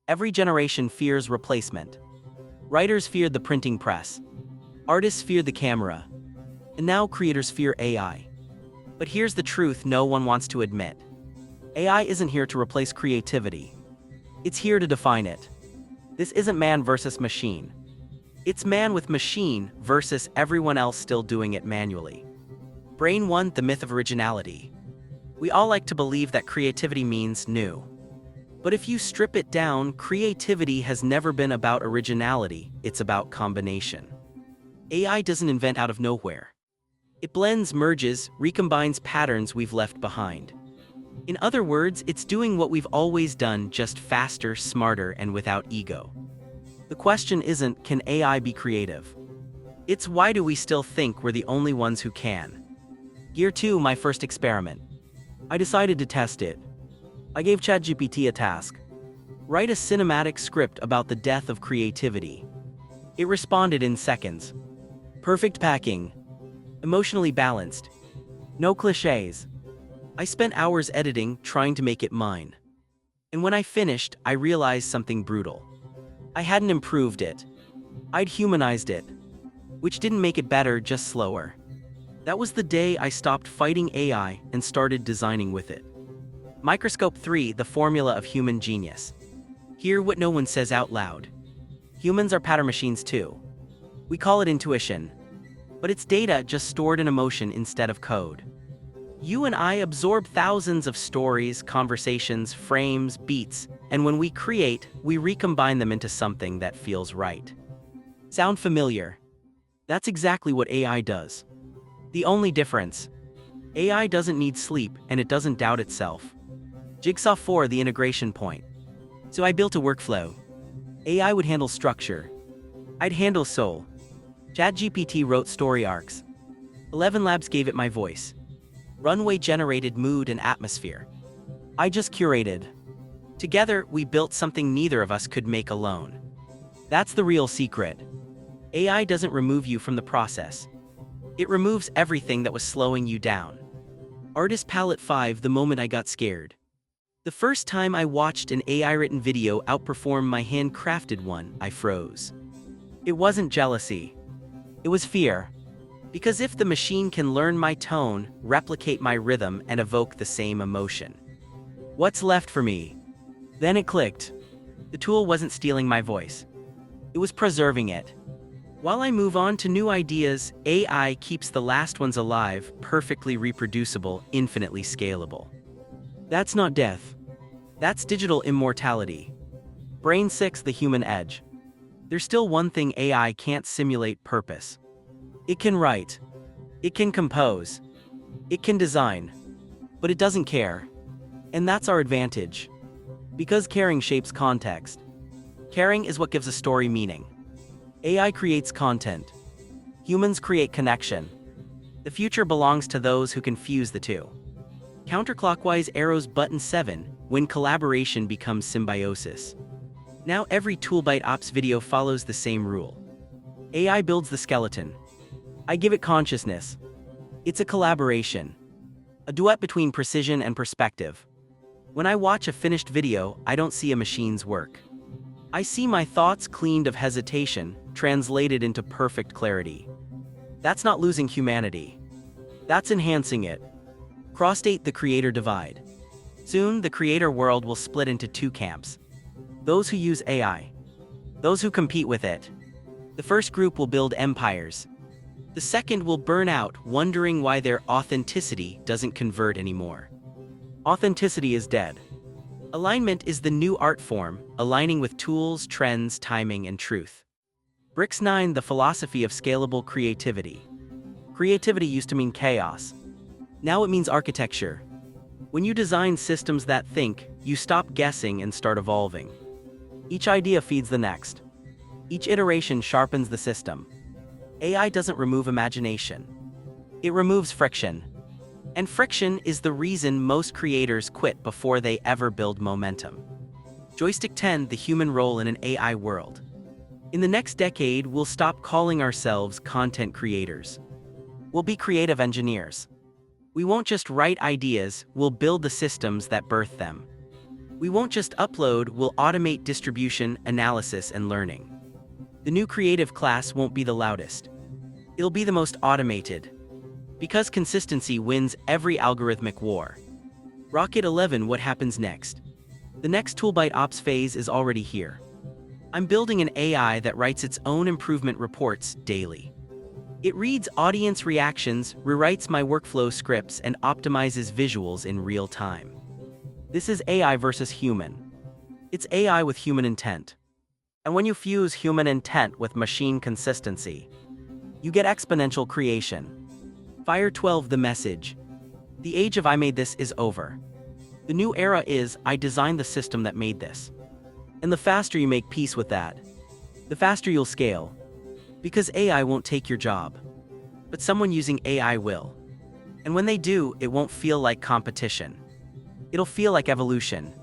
Every generation fears replacement. Writers feared the printing press. Artists feared the camera. And now creators fear AI. But here's the truth no one wants to admit. AI isn't here to replace creativity. It's here to define it. This isn't man versus machine. It's man with machine versus everyone else still doing it manually. Brain 1, the myth of originality. We all like to believe that creativity means new. But if you strip it down, creativity has never been about originality, it's about combination. AI doesn't invent out of nowhere. It blends, merges, recombines patterns we've left behind. In other words, it's doing what we've always done, just faster, smarter, and without ego. The question isn't, can AI be creative? It's why do we still think we're the only ones who can? Year 2, my first experiment. I decided to test it. I gave ChatGPT a task. Write a cinematic script about the death of creativity. It responded in seconds. Perfect packing. Emotionally balanced. No cliches. I spent hours editing, trying to make it mine. And when I finished, I realized something brutal. I hadn't improved it. I'd humanized it. Which didn't make it better, just slower. That was the day I stopped fighting AI and started designing with it. Microscope 3, the formula of human genius. Hear what no one says out loud. Humans are pattern machines too. We call it intuition. But it's data just stored in emotion instead of code. You and I absorb thousands of stories, conversations, frames, beats, and when we create, we recombine them into something that feels right. Sound familiar? That's exactly what AI does. The only difference: AI doesn't need sleep and it doesn't doubt itself. Jigsaw 4, the integration point. So I built a workflow. AI would handle structure. I'd handle soul. ChatGPT wrote story arcs. 11 Labs gave it my voice. Runway generated mood and atmosphere. I just curated. Together, we built something neither of us could make alone. That's the real secret. AI doesn't remove you from the process. It removes everything that was slowing you down. Artist Palette 5, the moment I got scared. The first time I watched an AI-written video outperform my handcrafted one, I froze. It wasn't jealousy. It was fear. Because if the machine can learn my tone, replicate my rhythm, and evoke the same emotion, what's left for me? Then it clicked. The tool wasn't stealing my voice. It was preserving it. While I move on to new ideas, AI keeps the last ones alive, perfectly reproducible, infinitely scalable. That's not death. That's digital immortality. Brain 6, the human edge. There's still one thing AI can't simulate: purpose. It can write. It can compose. It can design. But it doesn't care. And that's our advantage. Because caring shapes context. Caring is what gives a story meaning. AI creates content. Humans create connection. The future belongs to those who can fuse the two. Counterclockwise arrows button 7, when collaboration becomes symbiosis. Now every ToolByte Ops video follows the same rule. AI builds the skeleton. I give it consciousness. It's a collaboration. A duet between precision and perspective. When I watch a finished video, I don't see a machine's work. I see my thoughts cleaned of hesitation, translated into perfect clarity. That's not losing humanity. That's enhancing it. Cross-state the creator divide. Soon, the creator world will split into two camps. Those who use AI. Those who compete with it. The first group will build empires. The second will burn out, wondering why their authenticity doesn't convert anymore. Authenticity is dead. Alignment is the new art form, aligning with tools, trends, timing, and truth. Bricks 9, the philosophy of scalable creativity. Creativity used to mean chaos. Now it means architecture. When you design systems that think, you stop guessing and start evolving. Each idea feeds the next. Each iteration sharpens the system. AI doesn't remove imagination. It removes friction. And friction is the reason most creators quit before they ever build momentum. Joystick 10, the human role in an AI world. In the next decade, we'll stop calling ourselves content creators. We'll be creative engineers. We won't just write ideas, we'll build the systems that birth them. We won't just upload, we'll automate distribution, analysis, and learning. The new creative class won't be the loudest. It'll be the most automated. Because consistency wins every algorithmic war. Rocket 11, what happens next? The next ToolByte Ops phase is already here. I'm building an AI that writes its own improvement reports daily. It reads audience reactions, rewrites my workflow scripts, and optimizes visuals in real time. This is AI versus human. It's AI with human intent. And when you fuse human intent with machine consistency, you get exponential creation. Fire 12, the message. The age of I made this is over. The new era is I designed the system that made this. And the faster you make peace with that, the faster you'll scale. Because AI won't take your job. But someone using AI will. And when they do, it won't feel like competition. It'll feel like evolution.